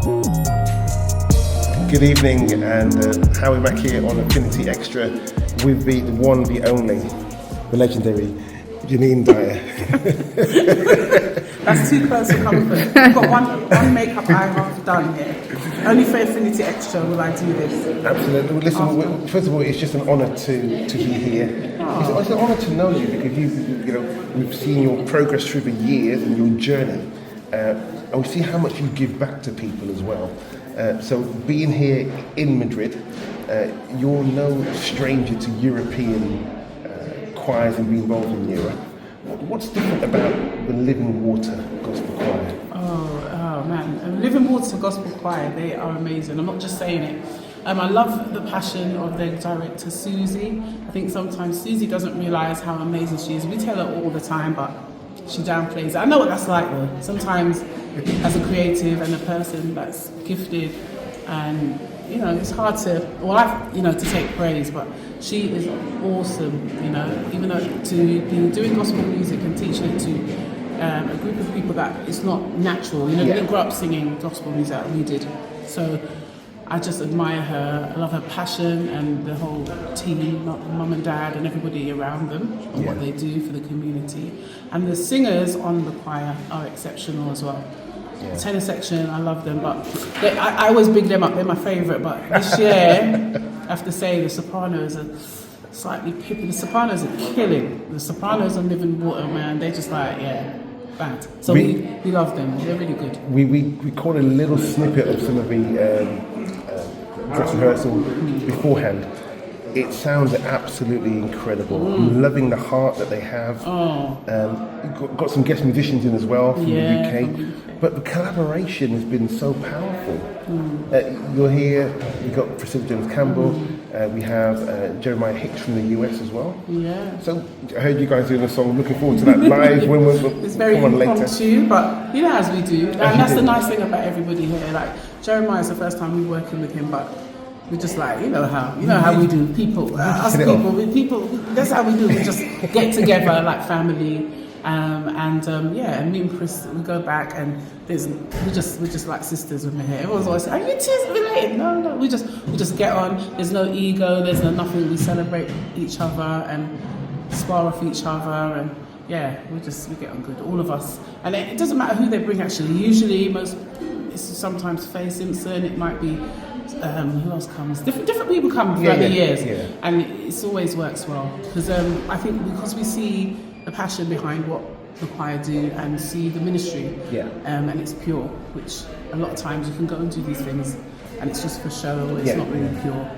Good evening, and Howie Mack here on Affinity Xtra with the one, the only, the legendary Janine Dyer. That's too close for comfort. I've got one makeup eye half done here. Only for Affinity Xtra will I do this. Absolutely. Listen, first of all, it's just an honour to be here. Oh. It's an honour to know you because we've seen your progress through the years and your journey, and we see how much you give back to people as well. So being here in Madrid, you're no stranger to European choirs and being involved in Europe. What's different about the Living Water Gospel Choir? Oh man, Living Water Gospel Choir, they are amazing. I'm not just saying it. I love the passion of their director, Susie. I think sometimes Susie doesn't realise how amazing she is. We tell her all the time, but she downplays it. I know what that's like though. Sometimes as a creative and a person that's gifted, and it's hard to to take praise, but she is awesome. Even though to be doing gospel music and teaching it to a group of people that it's not natural. They didn't grow up singing gospel music like we did. So I just admire her. I love her passion and the whole team, mum and dad and everybody around them, and what they do for the community. And the singers on the choir are exceptional as well. The tenor section, I love them, but I always big them up. They're my favourite. But this year, I have to say, the sopranos are slightly pippy. The sopranos are killing. The sopranos on Living Water, man, they're just bad. So we love them. They're really good. We caught a little snippet of some of the dress rehearsal beforehand. It sounds absolutely incredible. I'm loving the heart that they have. Got some guest musicians in as well from the UK. But the collaboration has been so powerful. You're here, we've got Priscilla Jones Campbell, we have Jeremiah Hicks from the US as well. Yeah. So I heard you guys doing a song, looking forward to that live when it's very impromptu, but as we do. And that's the nice thing about everybody here. Like Jeremiah's the first time we're working with him, but we're just like, how we do. People, that's how we do. We just get together like family. And me and Chris, we go back and we're just like sisters when we're here. Everyone's always saying, are you two related? No, we just get on. There's no ego, there's no nothing. We celebrate each other and spar off each other, and we get on good, all of us. And it doesn't matter who they bring actually. Usually it's sometimes Faye Simpson, it might be who else comes? Different people come throughout the years, and it always works well because I think because we see the passion behind what the choir do and see the ministry, and it's pure, which a lot of times you can go and do these things and it's just for show, it's not really pure.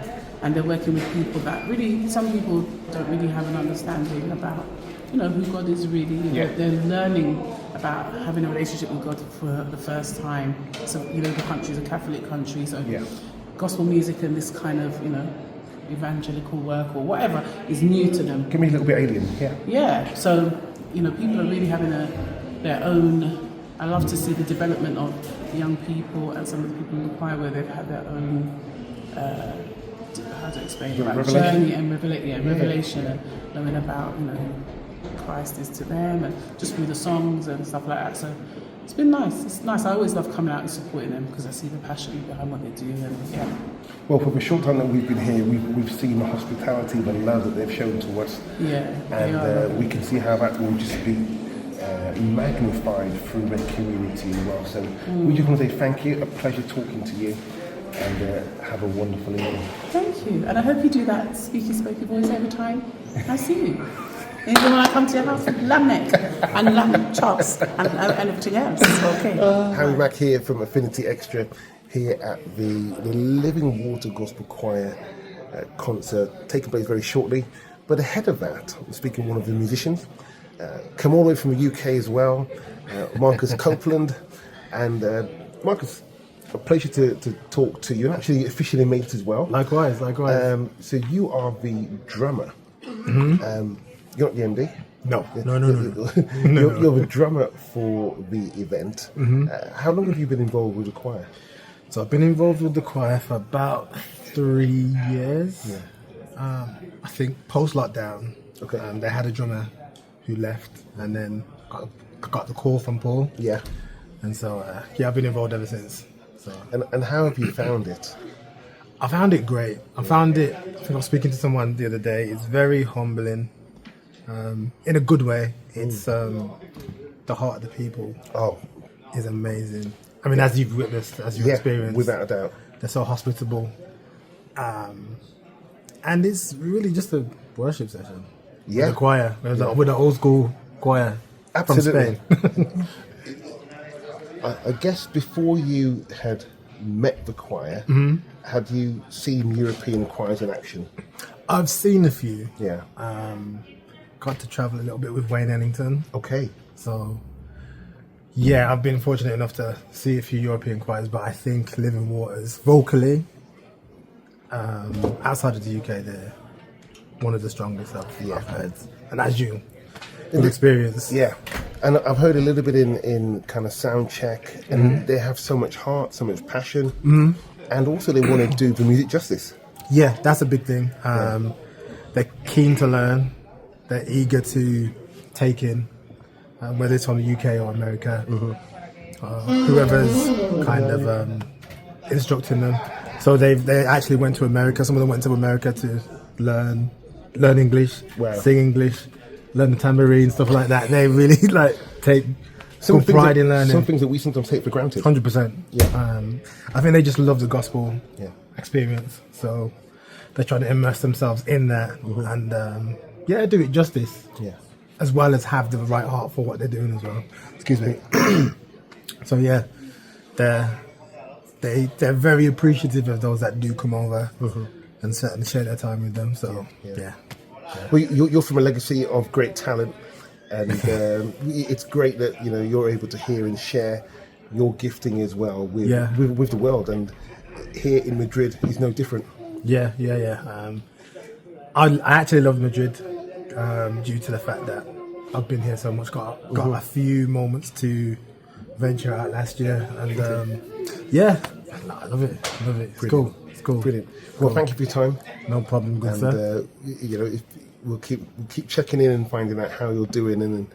And they're working with people that really, some people don't really have an understanding about, who God is really. They're learning about having a relationship with God for the first time. So, the country's a Catholic country, so gospel music and this kind of, evangelical work or whatever is new to them. Give me a little bit alien, so people are really having their own. I love to see the development of the young people and some of the people in the choir where they've had their own how to explain journey and revelation and knowing about who Christ is to them, and just through the songs and stuff like that. So it's been nice. It's nice. I always love coming out and supporting them because I see the passion behind what they do. And Well, for the short time that we've been here, we've seen the hospitality, the love that they've shown to us. And we can see how that will just be magnified through the community as well. So we just want to say thank you. A pleasure talking to you, and have a wonderful evening. Thank you. And I hope you do that speaky voice every time I see you. Even when I come to your house, lamb neck and lamb chops and everything else. Okay. Howie Mack here from Affinity Xtra, here at the Living Water Gospel Choir concert taking place very shortly. But ahead of that, I'm speaking to one of the musicians, come all the way from the UK as well, Marcus Copeland. And Marcus, a pleasure to talk to you. Actually, officially mates as well. Likewise. So you are the drummer. You're not the MD? No. You're the drummer for the event. How long have you been involved with the choir? So I've been involved with the choir for about 3 years. I think post-lockdown, they had a drummer who left, and then got the call from Paul. And so, I've been involved ever since. So, And how have you found it? I found it great. I think I was speaking to someone the other day. It's very humbling, in a good way. It's the heart of the people. Oh, is amazing. I mean, as you've witnessed, as you've experienced, without a doubt, they're so hospitable, and it's really just a worship session. Yeah, with the choir, with the old school choir from Spain. I guess before you had met the choir, had you seen European choirs in action? I've seen a few. Yeah. Got to travel a little bit with Wayne Ellington. Okay. So, yeah, I've been fortunate enough to see a few European choirs, but I think Living Waters, vocally, outside of the UK, they're one of the strongest I've heard. And as you, good experience. Yeah. And I've heard a little bit in kind of sound check, and they have so much heart, so much passion, and also they want to do the music justice. Yeah, that's a big thing. They're keen to learn. They're eager to take in, whether it's from the UK or America, whoever's kind of instructing them. So they actually went to America. Some of them went to America to learn English, sing English, learn the tambourine, stuff like that. They really take some pride in learning. Some things that we sometimes take for granted. 100%. Yeah. I think they just love the gospel experience. So they're trying to immerse themselves in that and do it justice. Yeah. As well as have the right heart for what they're doing as well. Excuse me. So yeah, they're very appreciative of those that do come over and share their time with them. So yeah. Well, you're from a legacy of great talent, and it's great that you're able to hear and share your gifting as well with the world. And here in Madrid is no different. Yeah. I actually love Madrid due to the fact that I've been here so much. Got a few moments to venture out last year, and I love it. It's cool. Brilliant. Well, thank you for your time. No problem, good sir. We'll keep checking in and finding out how you're doing and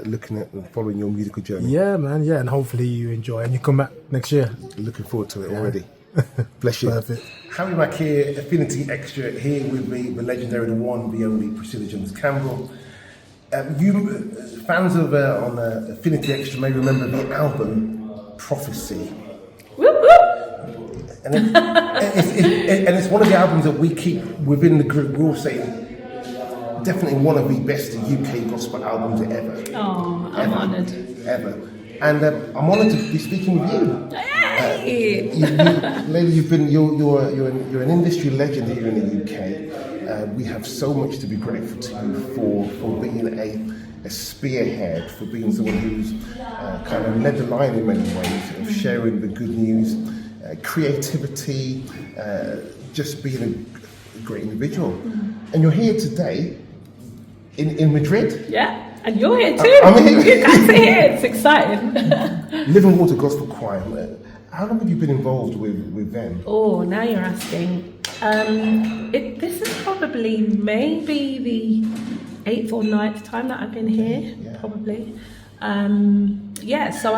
looking at and following your musical journey. Yeah, man. Yeah, and hopefully you enjoy and you come back next year. Looking forward to it already. Bless you. Perfect. Howie Mack here, Affinity Xtra, here with me, the legendary, the one, the only Priscilla Jones Campbell. You fans of on Affinity Xtra may remember the album Prophecy. Whoop, whoop. And it's one of the albums that we keep within the group. We're all saying definitely one of the best UK gospel albums ever. Oh, I'm honoured. Ever. And I'm honoured to be speaking with you. Hey! Lady, you're an industry legend here in the UK. We have so much to be grateful to you for being a spearhead, for being someone who's kind of led the line in many ways of sharing the good news, creativity, just being a great individual. And you're here today in Madrid. Yeah. And you're here too. I'm here. You guys are here. It's exciting. Living Water Gospel Choir. How long have you been involved with them? Oh, now you're asking. This is probably maybe the 8th or 9th time that I've been here, probably. So I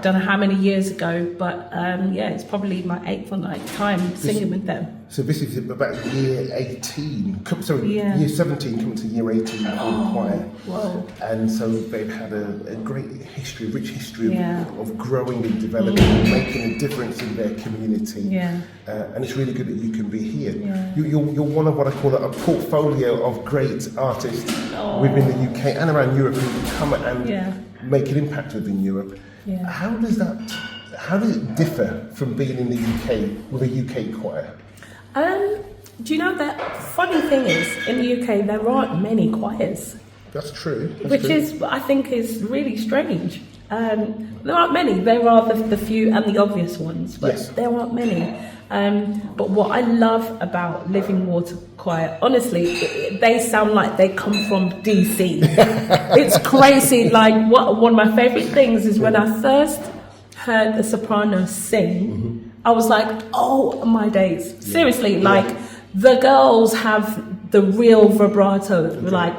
don't know how many years ago, but it's probably my 8th or 9th time singing with them. So this is about year 18, year 17 coming to year 18 for the choir. Whoa. And so they've had a great history, rich history of growing and developing and making a difference in their community. Yeah. And it's really good that you can be here. Yeah. You're one of what I call a portfolio of great artists within the UK and around Europe who come and make an impact within Europe. Yeah. How does it differ from being in the UK with a UK choir? Do you know that funny thing is, in the UK there aren't many choirs. That's true. I think is really strange. There aren't many. There are the few and the obvious ones, but there aren't many. But what I love about Living Water Choir, honestly, they sound like they come from DC. It's crazy. Like one of my favourite things is when I first heard the soprano sing, I was like, oh my days. Seriously, like the girls have the real vibrato, like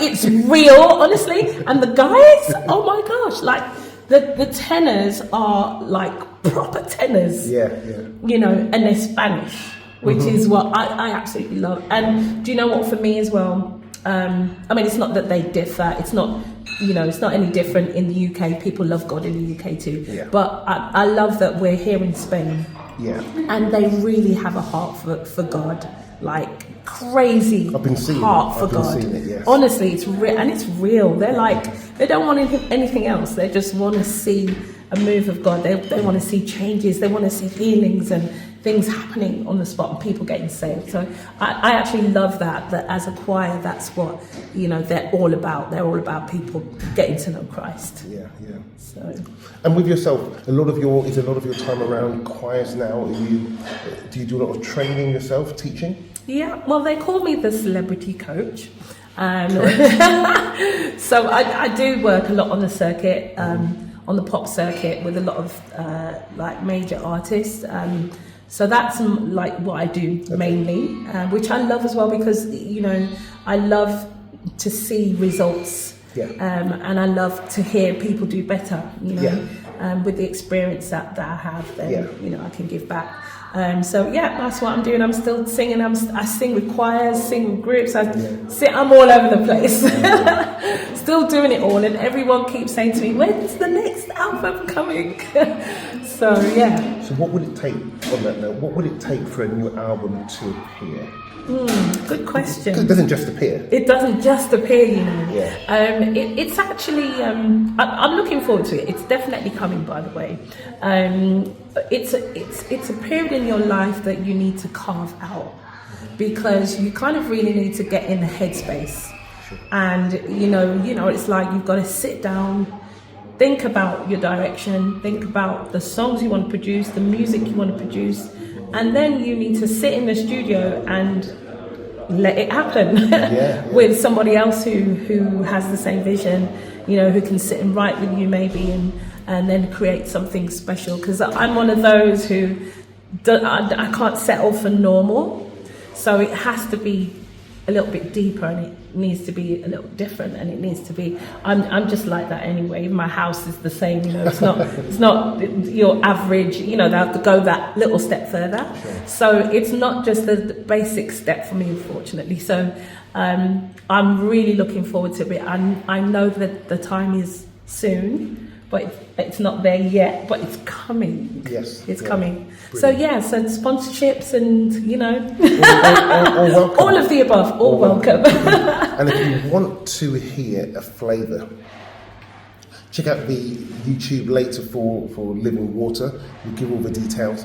it's real, honestly. And the guys, oh my gosh, like the tenors are like proper tenors. Yeah. You know, and they're Spanish, which is what I absolutely love. And do you know what, for me as well, I mean, it's not that they differ. It's not, you know, it's not any different in the UK. People love God in the UK too. Yeah. But I love that we're here in Spain. Yeah. And they really have a heart for God, like crazy I've been seeing heart it. for I've been God. seeing it, yes. Honestly, it's real, and it's real. They're like, they don't want anything else. They just want to see a move of God. They want to see changes. They want to see healings and things happening on the spot and people getting saved. So I actually love that as a choir, that's what, you know, they're all about. They're all about people getting to know Christ. Yeah. So. And with yourself, is a lot of your time around choirs now? Do you do a lot of training yourself, teaching? Yeah, well, they call me the celebrity coach. So I do work a lot on the circuit, on the pop circuit with a lot of like major artists. So that's like what I do mainly, which I love as well, because, you know, I love to see results. Yeah. And I love to hear people do better, you know. Yeah. With the experience that I have, then, Yeah. you know, I can give back. So yeah, that's what I'm doing. I'm still singing. I sing with choirs, sing with groups. I'm all over the place. Still doing it all, and everyone keeps saying to me, "When's the next album coming?" So yeah. So what would it take, on that note, what would it take for a new album to appear? Good question. It doesn't just appear. It doesn't just appear, you know. Yeah. It's actually, I'm looking forward to it. It's definitely coming, by the way. It's a period in your life that you need to carve out, because you kind of really need to get in the headspace. Sure. And you know, it's like you've got to sit down, think about your direction, think about the songs you want to produce, the music you want to produce, and then you need to sit in the studio and let it happen with somebody else who has the same vision, you know, who can sit and write with you maybe, and then create something special. Because I'm one of those who I can't settle for normal, so it has to be a little bit deeper, and it needs to be a little different, and it needs to be. I'm just like that anyway. My house is the same, you know. It's not your average. You know, they have to go that little step further. Sure. So it's not just the basic step for me, unfortunately. So I'm really looking forward to it. I know that the time is soon, but it's not there yet, but it's coming. Yes. It's coming. Brilliant. So yeah, so sponsorships and, you know, all welcome. all of the above, all welcome. And if you want to hear a flavour, check out the YouTube later for Living Water. We'll give all the details.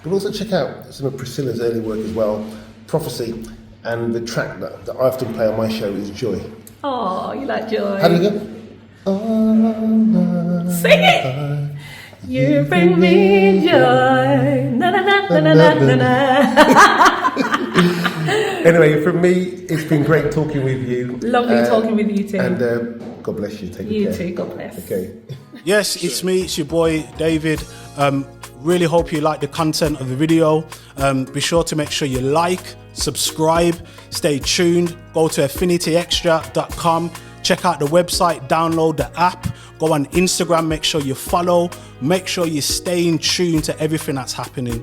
But also check out some of Priscilla's early work as well, Prophecy, and the track that I often play on my show is Joy. Oh, you like Joy. How do you go? Sing it! You bring me joy. Na na na na na na na. Anyway, from me, it's been great talking with you. Lovely talking with you too. And God bless you. Take care. You too, God bless. Okay. Yes, it's me, it's your boy David. Really hope you like the content of the video. Be sure to make sure you like, subscribe, stay tuned. Go to affinityxtra.com. Check out the website, download the app, go on Instagram, make sure you follow, make sure you stay in tune to everything that's happening.